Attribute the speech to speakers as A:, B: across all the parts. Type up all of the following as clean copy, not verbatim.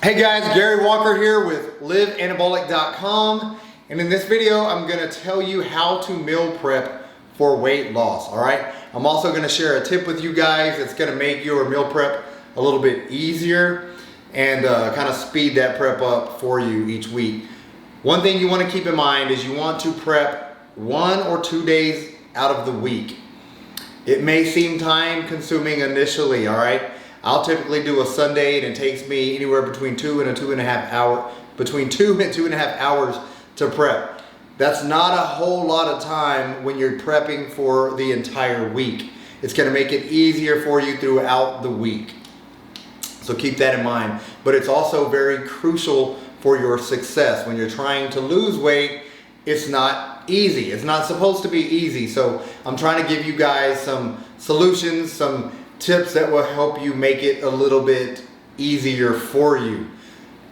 A: Hey guys, Gary Walker here with liveanabolic.com, and in this video I'm going to tell you how to meal prep for weight loss. Alright, I'm also going to share a tip with you guys that's going to make your meal prep a little bit easier and kind of speed that prep up for you each week. One thing you want to keep in mind is you want to prep 1 or 2 days out of the week. It may seem time consuming initially, alright? I'll typically do a Sunday and it takes me anywhere between 2 and 2.5 hours to prep. That's not a whole lot of time when you're prepping for the entire week. It's going to make it easier for you throughout the week. So keep that in mind. But it's also very crucial for your success. When you're trying to lose weight, it's not easy. It's not supposed to be easy. So I'm trying to give you guys some solutions, some tips that will help you make it a little bit easier for you.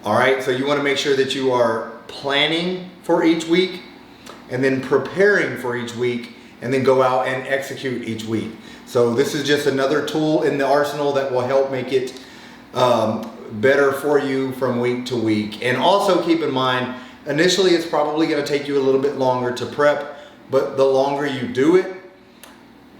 A: All right, so you want to make sure that you are planning for each week and then preparing for each week and then go out and execute each week. So this is just another tool in the arsenal that will help make it better for you from week to week. And also keep in mind, initially it's probably going to take you a little bit longer to prep, but the longer you do it,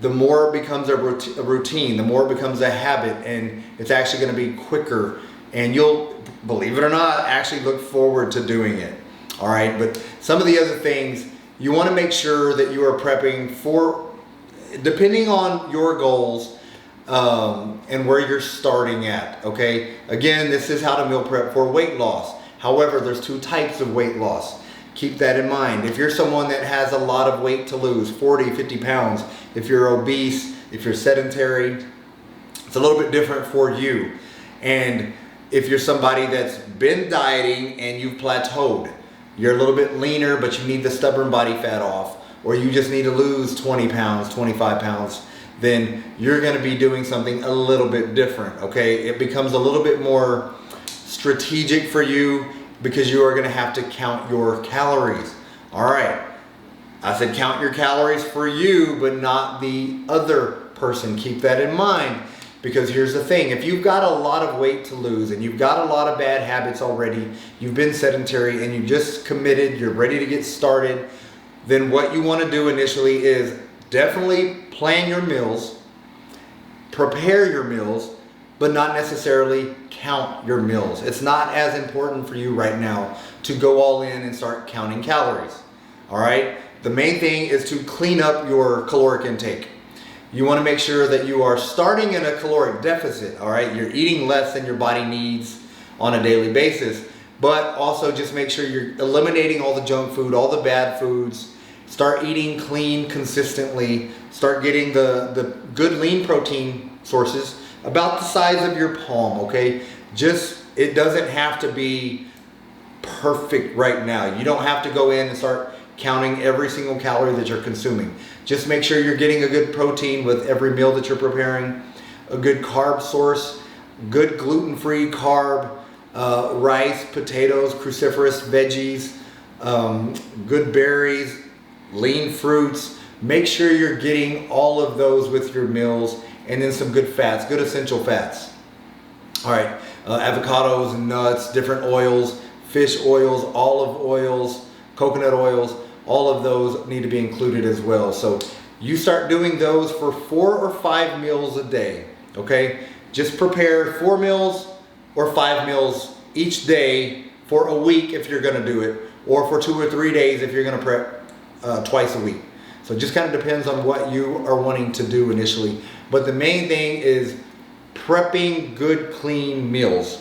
A: the more it becomes a routine, the more it becomes a habit, and it's actually going to be quicker, and you'll, believe it or not, actually look forward to doing it. All right, but some of the other things, you want to make sure that you are prepping for, depending on your goals and where you're starting at, okay? Again, this is how to meal prep for weight loss. However, there's 2 types of weight loss. Keep that in mind. If you're someone that has a lot of weight to lose, 40, 50 pounds, if you're obese, if you're sedentary, it's a little bit different for you. And if you're somebody that's been dieting and you've plateaued, you're a little bit leaner, but you need the stubborn body fat off, or you just need to lose 20 pounds, 25 pounds, then you're going to be doing something a little bit different, okay? It becomes a little bit more strategic for you, because you are going to have to count your calories. All right, I said count your calories for you, but not the other person. Keep that in mind, because here's the thing. If you've got a lot of weight to lose and you've got a lot of bad habits already, you've been sedentary and you just committed, you're ready to get started, then what you want to do initially is definitely plan your meals, prepare your meals, but not necessarily count your meals. It's not as important for you right now to go all in and start counting calories. All right? The main thing is to clean up your caloric intake. You want to make sure that you are starting in a caloric deficit. All right? You're eating less than your body needs on a daily basis, but also just make sure you're eliminating all the junk food, all the bad foods. Start eating clean consistently. Start getting the good lean protein sources about the size of your palm, okay? Just, it doesn't have to be perfect right now. You don't have to go in and start counting every single calorie that you're consuming. Just make sure you're getting a good protein with every meal that you're preparing, a good carb source, good gluten-free carb, rice, potatoes, cruciferous veggies, good berries, lean fruits. Make sure you're getting all of those with your meals, and then some good fats, good essential fats. All right, avocados, nuts, different oils, fish oils, olive oils, coconut oils, all of those need to be included as well. So you start doing those for 4 or 5 meals a day, okay? Just prepare 4 meals or 5 meals each day for a week if you're gonna do it, or for 2 or 3 days if you're gonna prep twice a week. So it just kind of depends on what you are wanting to do initially. But the main thing is prepping good, clean meals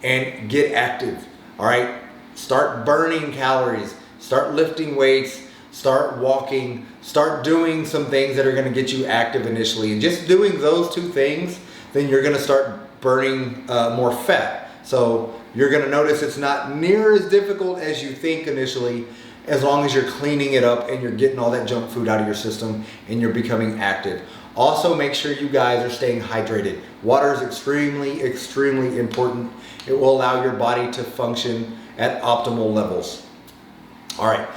A: and get active. All right, start burning calories, start lifting weights, start walking, start doing some things that are going to get you active initially. And just doing those 2 things, then you're going to start burning more fat. So you're going to notice it's not near as difficult as you think initially, as long as you're cleaning it up and you're getting all that junk food out of your system and you're becoming active. Also, make sure you guys are staying hydrated. Water is extremely, extremely important. It will allow your body to function at optimal levels. All right,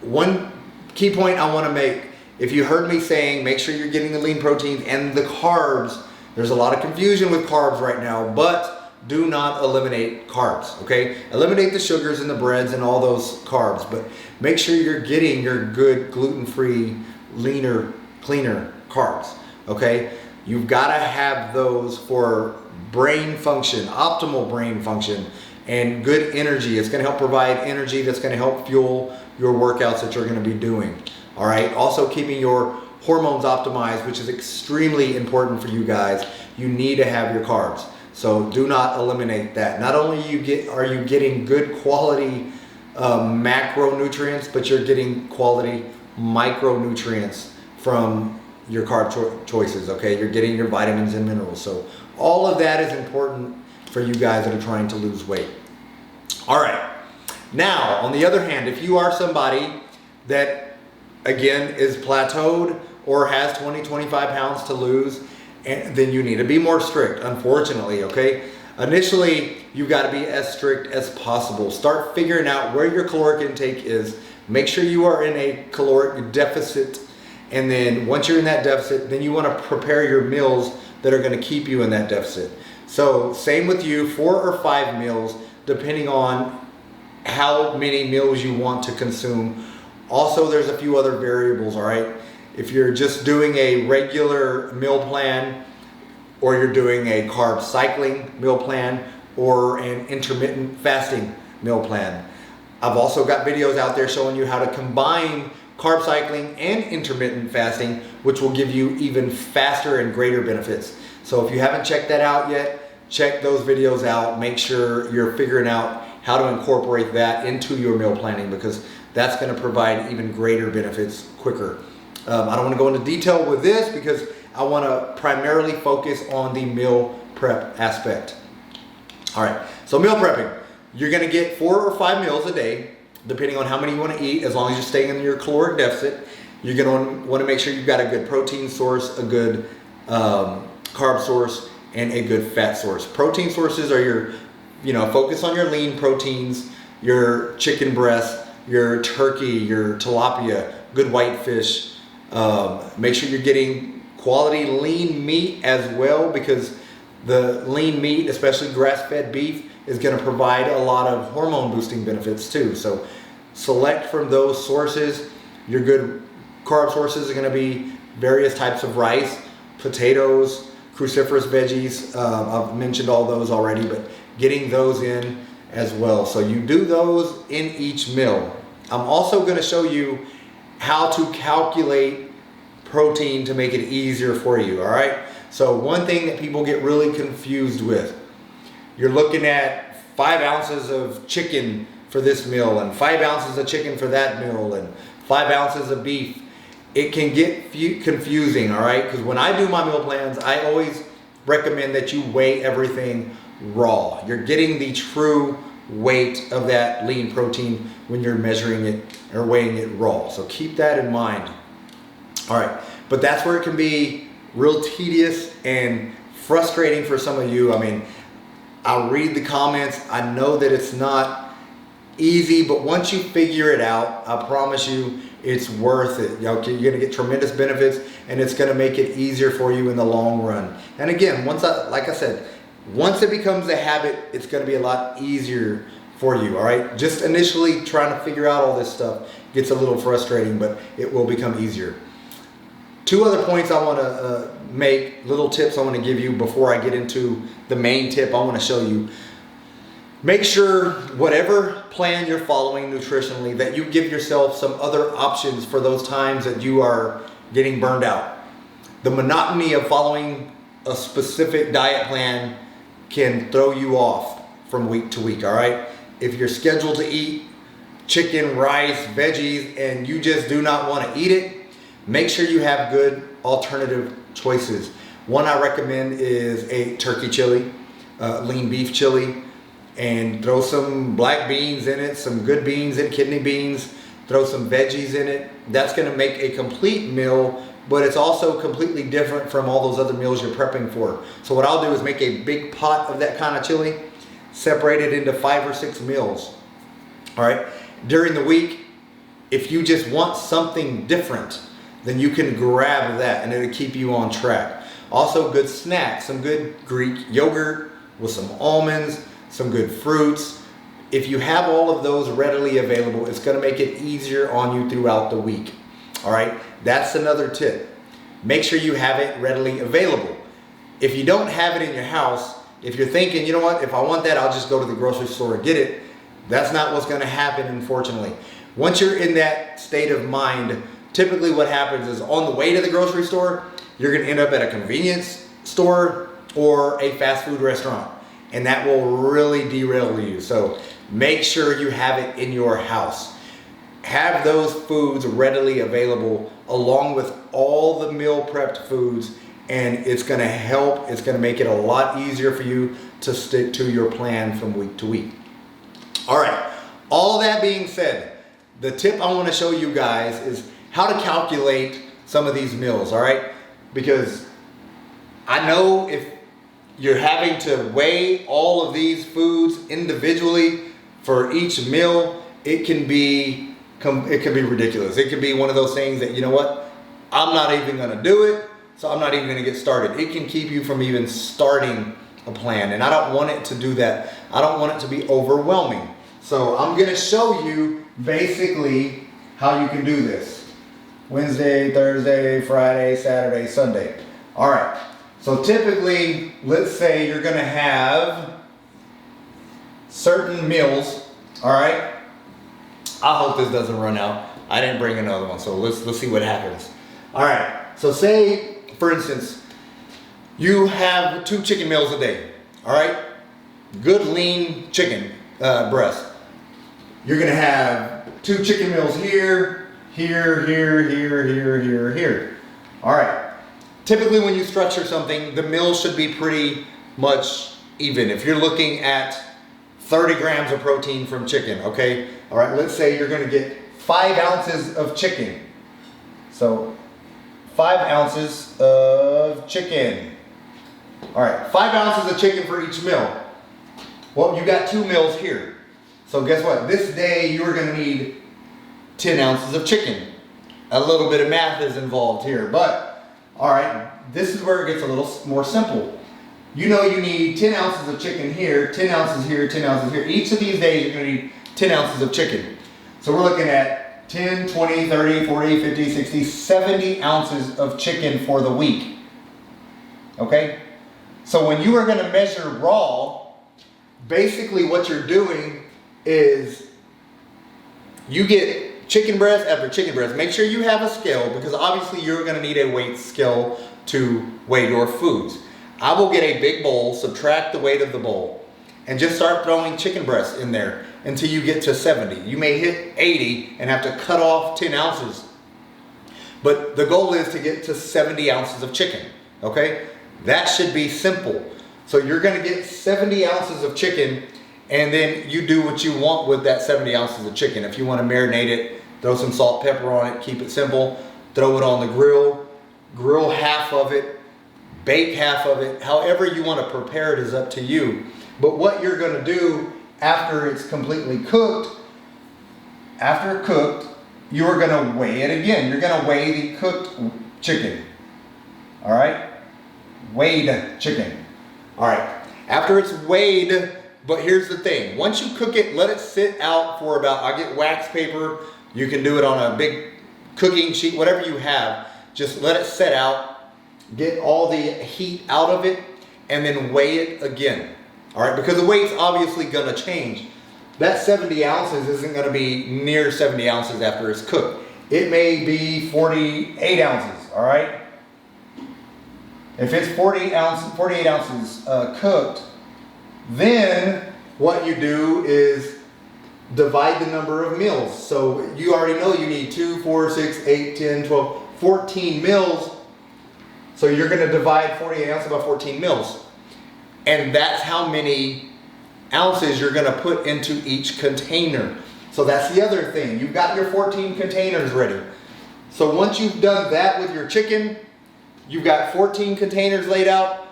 A: one key point I want to make. If you heard me saying make sure you're getting the lean proteins and the carbs, there's a lot of confusion with carbs right now, but do not eliminate carbs, okay? Eliminate the sugars and the breads and all those carbs, but make sure you're getting your good gluten-free, leaner, cleaner carbs, okay? You've gotta have those for brain function, optimal brain function, and good energy. It's gonna help provide energy that's gonna help fuel your workouts that you're gonna be doing, all right? Also keeping your hormones optimized, which is extremely important for you guys. You need to have your carbs. So do not eliminate that. Not only are you getting good quality macronutrients, but you're getting quality micronutrients from your carb choices, okay? You're getting your vitamins and minerals. So all of that is important for you guys that are trying to lose weight. All right. Now, on the other hand, if you are somebody that, again, is plateaued or has 20, 25 pounds to lose, and then you need to be more strict, unfortunately, okay? Initially, you've got to be as strict as possible. Start figuring out where your caloric intake is. Make sure you are in a caloric deficit. And then once you're in that deficit, then you want to prepare your meals that are going to keep you in that deficit. So same with you, 4 or 5 meals, depending on how many meals you want to consume. Also, there's a few other variables, all right? If you're just doing a regular meal plan, or you're doing a carb cycling meal plan, or an intermittent fasting meal plan. I've also got videos out there showing you how to combine carb cycling and intermittent fasting, which will give you even faster and greater benefits. So if you haven't checked that out yet, check those videos out. Make sure you're figuring out how to incorporate that into your meal planning, because that's going to provide even greater benefits quicker. I don't want to go into detail with this because I want to primarily focus on the meal prep aspect. All right, so meal prepping. You're going to get 4 or 5 meals a day, depending on how many you want to eat, as long as you're staying in your caloric deficit. You're going to want to make sure you've got a good protein source, a good carb source, and a good fat source. Protein sources are your, focus on your lean proteins, your chicken breast, your turkey, your tilapia, good whitefish. Make sure you're getting quality lean meat as well, because the lean meat, especially grass-fed beef, is going to provide a lot of hormone boosting benefits too. So select from those sources. Your good carb sources are going to be various types of rice, potatoes, cruciferous veggies. I've mentioned all those already, but getting those in as well. So you do those in each meal. I'm also going to show you how to calculate protein to make it easier for you, all right? So one thing that people get really confused with, you're looking at 5 ounces of chicken for this meal and 5 ounces of chicken for that meal and 5 ounces of beef. It can get confusing, all right? Because when I do my meal plans, I always recommend that you weigh everything raw. You're getting the true weight of that lean protein when you're measuring it or weighing it raw. So keep that in mind. All right, but that's where it can be real tedious and frustrating for some of you. I mean, I'll read the comments. I know that it's not easy, but once you figure it out, I promise you it's worth it. You're gonna get tremendous benefits, and it's gonna make it easier for you in the long run. And again, once it becomes a habit, it's gonna be a lot easier for you, all right? Just initially trying to figure out all this stuff gets a little frustrating, but it will become easier. 2 other points I wanna make, little tips I wanna give you before I get into the main tip I wanna show you. Make sure whatever plan you're following nutritionally, that you give yourself some other options for those times that you are getting burned out. The monotony of following a specific diet plan can throw you off from week to week, all right? If you're scheduled to eat chicken, rice, veggies, and you just do not want to eat it, make sure you have good alternative choices. One I recommend is a turkey chili, lean beef chili, and throw some black beans in it, some good beans and kidney beans, throw some veggies in it. That's gonna make a complete meal, but it's also completely different from all those other meals you're prepping for. So what I'll do is make a big pot of that kind of chili, separate it into 5 or 6 meals, all right? During the week, if you just want something different, then you can grab that and it'll keep you on track. Also good snacks, some good Greek yogurt, with some almonds, some good fruits. If you have all of those readily available, it's gonna make it easier on you throughout the week. All right, that's another tip. Make sure you have it readily available. If you don't have it in your house, if you're thinking, you know what, if I want that, I'll just go to the grocery store and get it. That's not what's gonna happen, unfortunately. Once you're in that state of mind, typically what happens is on the way to the grocery store, you're gonna end up at a convenience store or a fast food restaurant, and that will really derail you. So make sure you have it in your house. Have those foods readily available along with all the meal prepped foods, and it's gonna help, it's gonna make it a lot easier for you to stick to your plan from week to week. All right, all that being said, the tip I wanna show you guys is how to calculate some of these meals, all right? Because I know if you're having to weigh all of these foods individually for each meal, it can be ridiculous. It can be one of those things that, you know what, I'm not even gonna do it, so I'm not even gonna get started. It can keep you from even starting a plan, and I don't want it to do that. I don't want it to be overwhelming. So I'm gonna show you basically how you can do this. Wednesday, Thursday, Friday, Saturday, Sunday. All right, so typically, let's say you're gonna have certain meals, all right? I hope this doesn't run out. I didn't bring another one, so let's see what happens. All right, so say, for instance, you have 2 chicken meals a day, all right? Good lean chicken breast. You're gonna have 2 chicken meals here, here, here, here, here, here, here. All right. Typically when you structure something, the meals should be pretty much even. If you're looking at 30 grams of protein from chicken, okay? All right, let's say you're gonna get 5 ounces of chicken. So 5 ounces of chicken. All right, 5 ounces of chicken for each meal. Well, you got 2 meals here. So guess what? This day you are gonna need 10 ounces of chicken. A little bit of math is involved here, but all right, this is where it gets a little more simple. You know you need 10 ounces of chicken here, 10 ounces here, 10 ounces here. Each of these days you're gonna need 10 ounces of chicken. So we're looking at 10, 20, 30, 40, 50, 60, 70 ounces of chicken for the week. Okay? So when you are gonna measure raw, basically what you're doing is you get chicken breast after chicken breast. Make sure you have a scale, because obviously you're gonna need a weight scale to weigh your foods. I will get a big bowl, subtract the weight of the bowl, and just start throwing chicken breasts in there until you get to 70. You may hit 80 and have to cut off 10 ounces. But the goal is to get to 70 ounces of chicken, okay? That should be simple. So you're gonna get 70 ounces of chicken, and then you do what you want with that 70 ounces of chicken. If you wanna marinate it, throw some salt, pepper on it, keep it simple, throw it on the grill half of it, bake half of it. However you want to prepare it is up to you. But what you're going to do after it's completely cooked, after cooked, you're going to weigh it again. You're going to weigh the cooked chicken. All right? Weighed chicken. All right. After it's weighed, but here's the thing. Once you cook it, let it sit out for about, I get wax paper. You can do it on a big cooking sheet, whatever you have. Just let it set out, get all the heat out of it, and then weigh it again. All right, because the weight's obviously gonna change. That 70 ounces isn't gonna be near 70 ounces after it's cooked. It may be 48 ounces, all right? If it's 48 ounces cooked, then what you do is divide the number of meals. So you already know you need 2, 4, 6, 8, 10, 12, 14 meals. So you're gonna divide 48 ounces by 14 meals. And that's how many ounces you're gonna put into each container. So that's the other thing. You've got your 14 containers ready. So once you've done that with your chicken, you've got 14 containers laid out.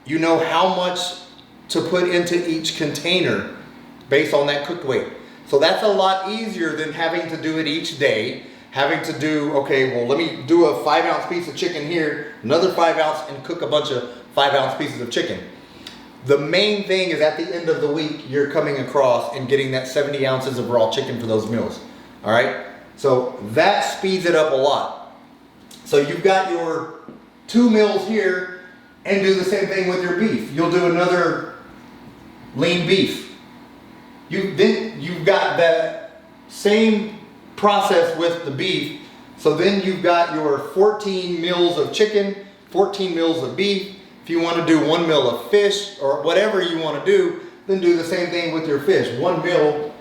A: You know how much to put into each container based on that cooked weight. So that's a lot easier than having to do it each day. Having to do, okay, well, let me do a 5-ounce piece of chicken here, another 5 ounce, and cook a bunch of 5-ounce pieces of chicken. The main thing is at the end of the week, you're coming across and getting that 70 ounces of raw chicken for those meals. All right. So that speeds it up a lot. So you've got your 2 meals here, and do the same thing with your beef. You'll do another lean beef. Then you've got that same process with the beef. So then you've got your 14 meals of chicken, 14 meals of beef. If you want to do 1 meal of fish or whatever you want to do, then do the same thing with your fish. 1 meal.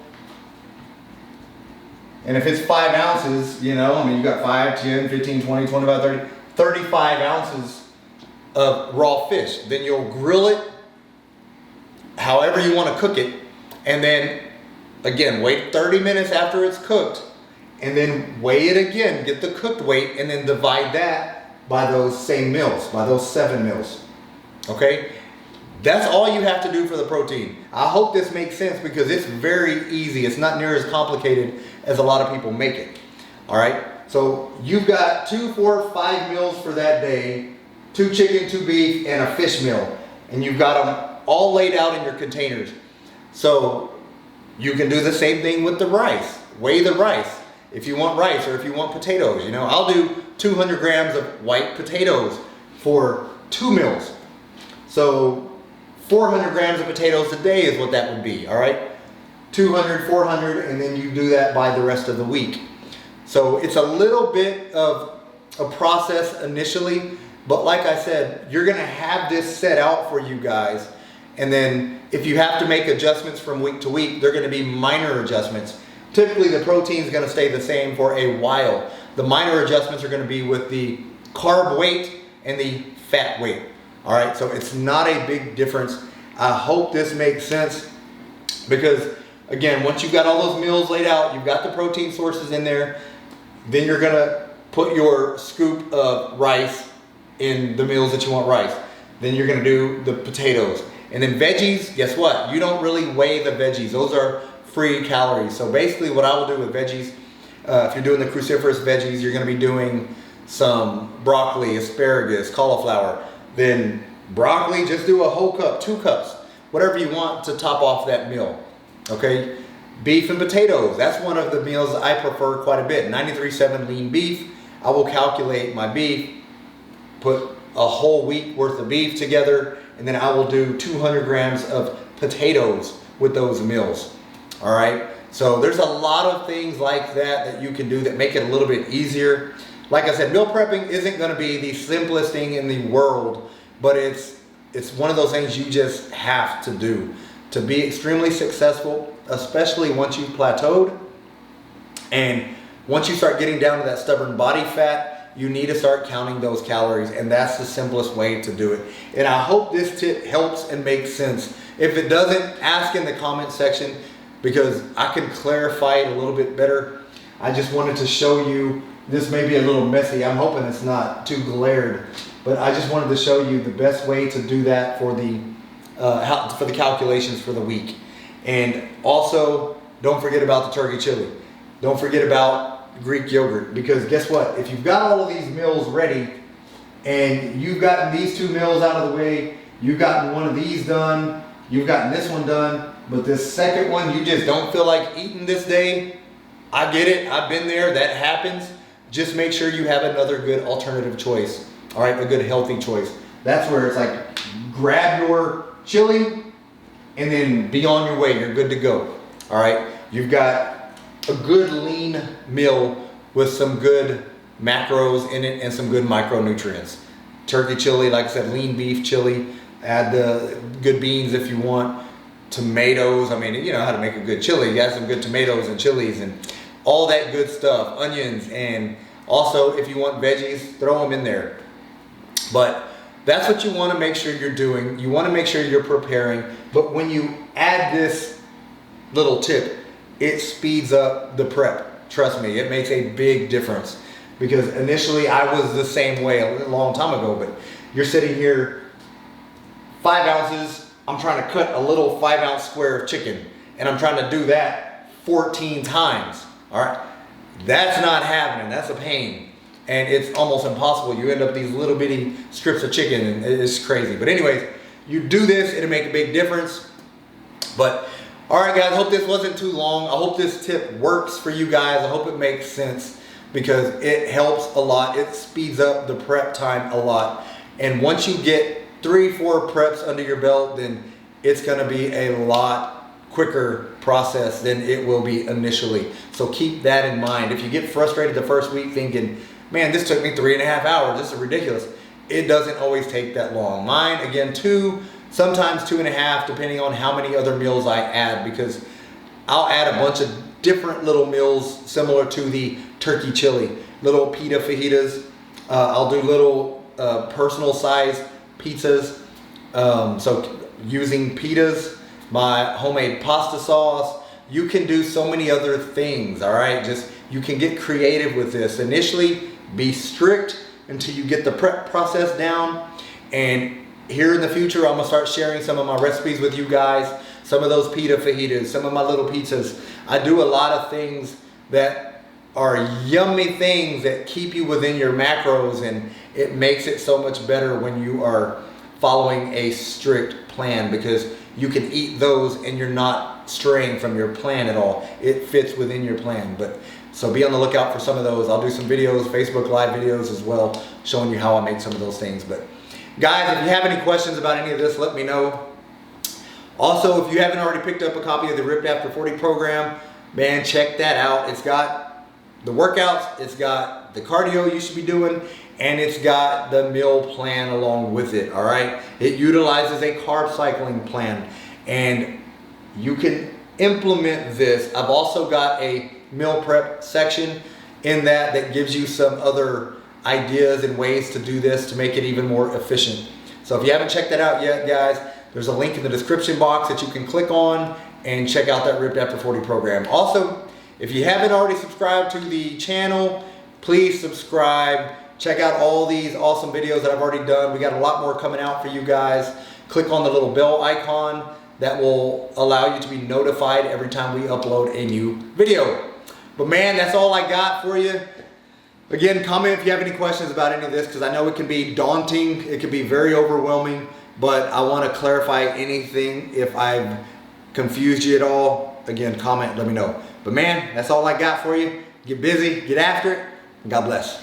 A: And if it's 5 ounces, you know, I mean, you got 5, 10, 15, 20, 25, 30, 35 ounces of raw fish. Then you'll grill it however you want to cook it. And then, again, wait 30 minutes after it's cooked. And then weigh it again, get the cooked weight, and then divide that by those same meals, by those 7 meals. Okay? That's all you have to do for the protein. I hope this makes sense because it's very easy. It's not near as complicated as a lot of people make it. All right? So you've got 2, 4, 5 meals for that day, 2 chicken, 2 beef, and a fish meal. And you've got them all laid out in your containers. So you can do the same thing with the rice. Weigh the rice. If you want rice or if you want potatoes, you know, I'll do 200 grams of white potatoes for 2 meals. So 400 grams of potatoes a day is what that would be, all right? 200, 400, and then you do that by the rest of the week. So it's a little bit of a process initially, but like I said, you're gonna have this set out for you guys. And then if you have to make adjustments from week to week, they're gonna be minor adjustments. Typically the protein is gonna stay the same for a while. The minor adjustments are gonna be with the carb weight and the fat weight. All right, so it's not a big difference. I hope this makes sense because again, once you've got all those meals laid out, you've got the protein sources in there, then you're gonna put your scoop of rice in the meals that you want rice. Then you're gonna do the potatoes. And then veggies, guess what? You don't really weigh the veggies. Those are free calories. So basically what I will do with veggies, if you're doing the cruciferous veggies, you're gonna be doing some broccoli, asparagus, cauliflower. Then broccoli, just do a whole cup, 2 cups, whatever you want to top off that meal, okay? Beef and potatoes, that's one of the meals I prefer quite a bit. 93.7 lean beef, I will calculate my beef, put a whole week worth of beef together, and then I will do 200 grams of potatoes with those meals, all right? So there's a lot of things like that that you can do that make it a little bit easier. Like I said, meal prepping isn't gonna be the simplest thing in the world, but it's one of those things you just have to do to be extremely successful, especially once you've plateaued. And once you start getting down to that stubborn body fat, you need to start counting those calories, and that's the simplest way to do it. And I hope this tip helps and makes sense. If it doesn't, ask in the comment section because I can clarify it a little bit better. I just wanted to show you. This may be a little messy. I'm hoping it's not too glared, but I just wanted to show you the best way to do that for the calculations for the week. And also, don't forget about the turkey chili. Don't forget about Greek yogurt, because guess what? If you've got all of these meals ready and you've gotten these 2 meals out of the way, you've gotten one of these done, you've gotten this one done, but this second one you just don't feel like eating this day, I get it. I've been there. That happens. Just make sure you have another good alternative choice. All right, a good healthy choice. That's where it's like, grab your chili and then be on your way. You're good to go. All right, you've got a good lean meal with some good macros in it and some good micronutrients. Turkey chili, like I said, lean beef chili. Add the good beans if you want. Tomatoes, I mean, you know how to make a good chili. You got some good tomatoes and chilies and all that good stuff, onions, and also if you want veggies, throw them in there. But that's what you want to make sure you're doing. You want to make sure you're preparing, but when you add this little tip, it speeds up the prep. Trust me, it makes a big difference, because initially I was the same way a long time ago, but you're sitting here, 5 ounces, I'm trying to cut a little 5-ounce square of chicken, and I'm trying to do that 14 times. All right, that's not happening. That's a pain, and it's almost impossible. You end up these little bitty strips of chicken, and it's crazy. But anyways, you do this, it'll make a big difference. But all right, guys, hope this wasn't too long. I hope this tip works for you guys. I hope it makes sense because it helps a lot. It speeds up the prep time a lot. And once you get 3-4 preps under your belt, then it's gonna be a lot quicker process than it will be initially. So keep that in mind. If you get frustrated the first week thinking, man, this took me 3.5 hours, this is ridiculous. It doesn't always take that long. Mine, again, 2, sometimes 2.5, depending on how many other meals I add, because I'll add a bunch of different little meals similar to the turkey chili, little pita fajitas. I'll do little personal size pizzas. So using pitas, my homemade pasta sauce, you can do so many other things, all right? Just, you can get creative with this. Initially, be strict until you get the prep process down. And here in the future, I'm gonna start sharing some of my recipes with you guys. Some of those pita fajitas, some of my little pizzas. I do a lot of things that are yummy things that keep you within your macros, and it makes it so much better when you are following a strict plan, because you can eat those and you're not straying from your plan at all. It fits within your plan. But so be on the lookout for some of those. I'll do some videos, Facebook Live videos as well, showing you how I make some of those things. But guys, if you have any questions about any of this, let me know. Also, if you haven't already picked up a copy of the Ripped After 40 program, man, check that out. It's got the workouts, it's got the cardio you should be doing, and it's got the meal plan along with it, all right? It utilizes a carb cycling plan, and you can implement this. I've also got a meal prep section in that gives you some other ideas and ways to do this to make it even more efficient. So if you haven't checked that out yet, guys, there's a link in the description box that you can click on and check out that Ripped After 40 program. Also, if you haven't already subscribed to the channel, please subscribe. Check out all these awesome videos that I've already done. We got a lot more coming out for you guys. Click on the little bell icon. That will allow you to be notified every time we upload a new video. But man, that's all I got for you. Again, comment if you have any questions about any of this, because I know it can be daunting. It can be very overwhelming, but I want to clarify anything. If I've confused you at all, again, comment, let me know. But man, that's all I got for you. Get busy, get after it, and God bless.